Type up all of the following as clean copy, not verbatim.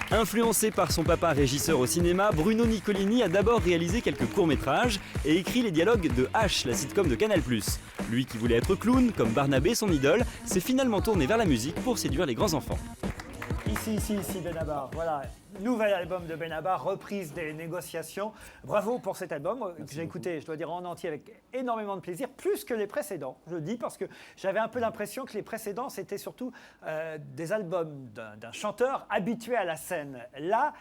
Influencé par son papa régisseur au cinéma, Bruno Nicolini a d'abord réalisé quelques courts-métrages et écrit les dialogues de H, la sitcom de Canal+. Lui qui voulait être clown, comme Barnabé, son idole, s'est finalement tourné vers la musique pour séduire les grands enfants. Ici, Benabar. Voilà, nouvel album de Benabar, reprise des négociations. Bravo pour cet album que j'ai écouté, je dois dire, en entier avec énormément de plaisir, plus que les précédents. Je le dis parce que j'avais un peu l'impression que les précédents, c'était surtout des albums d'un chanteur habitué à la scène. Là,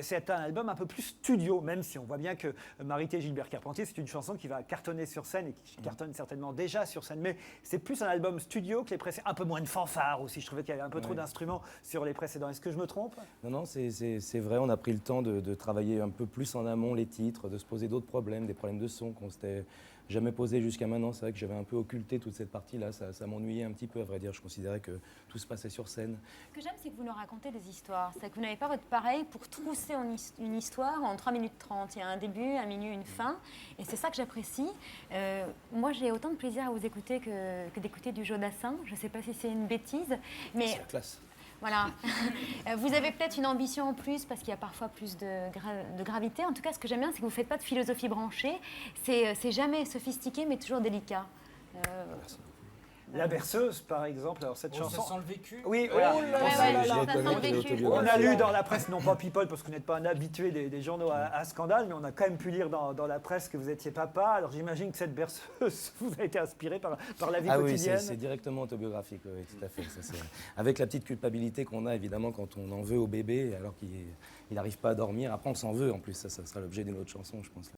c'est un album un peu plus studio, même si on voit bien que Marité et Gilbert Carpentier, c'est une chanson qui va cartonner sur scène et qui cartonne certainement déjà sur scène. Mais c'est plus un album studio que les précédents. Un peu moins de fanfare aussi, je trouvais qu'il y avait un peu trop d'instruments sur les précédents. Est-ce que je me trompe? Non, c'est vrai, on a pris le temps de travailler un peu plus en amont les titres, de se poser d'autres problèmes, des problèmes de son qu'on s'était jamais posés jusqu'à maintenant. C'est vrai que j'avais un peu occulté toute cette partie-là, ça m'ennuyait un petit peu, à vrai dire. Je considérais que tout se passait sur scène. Ce que j'aime, c'est que vous nous racontez des histoires. C'est que vous n'avez pas votre pareil pour trousser une histoire en 3 minutes 30. Il y a un début, un milieu, une fin. Et c'est ça que j'apprécie. Moi, j'ai autant de plaisir à vous écouter que d'écouter du Jodassin. Je ne sais pas si c'est une bêtise, mais... C'est la classe. Voilà. Vous avez peut-être une ambition en plus parce qu'il y a parfois plus de gravité. En tout cas, ce que j'aime bien, c'est que vous ne faites pas de philosophie branchée. C'est jamais sophistiqué, mais toujours délicat. Merci. La berceuse, par exemple, alors cette chanson. Ça sent le vécu. Oui, voilà. Ça sent le vécu. On a lu dans la presse, non pas People, parce que vous n'êtes pas un habitué des journaux à scandale, mais on a quand même pu lire dans la presse que vous étiez papa. Alors j'imagine que cette berceuse vous a été inspirée par la vie quotidienne. Oui, c'est directement autobiographique, oui, tout à fait. Avec la petite culpabilité qu'on a évidemment quand on en veut au bébé, alors qu'il n'arrive pas à dormir. Après, on s'en veut en plus, ça sera l'objet d'une autre chanson, je pense.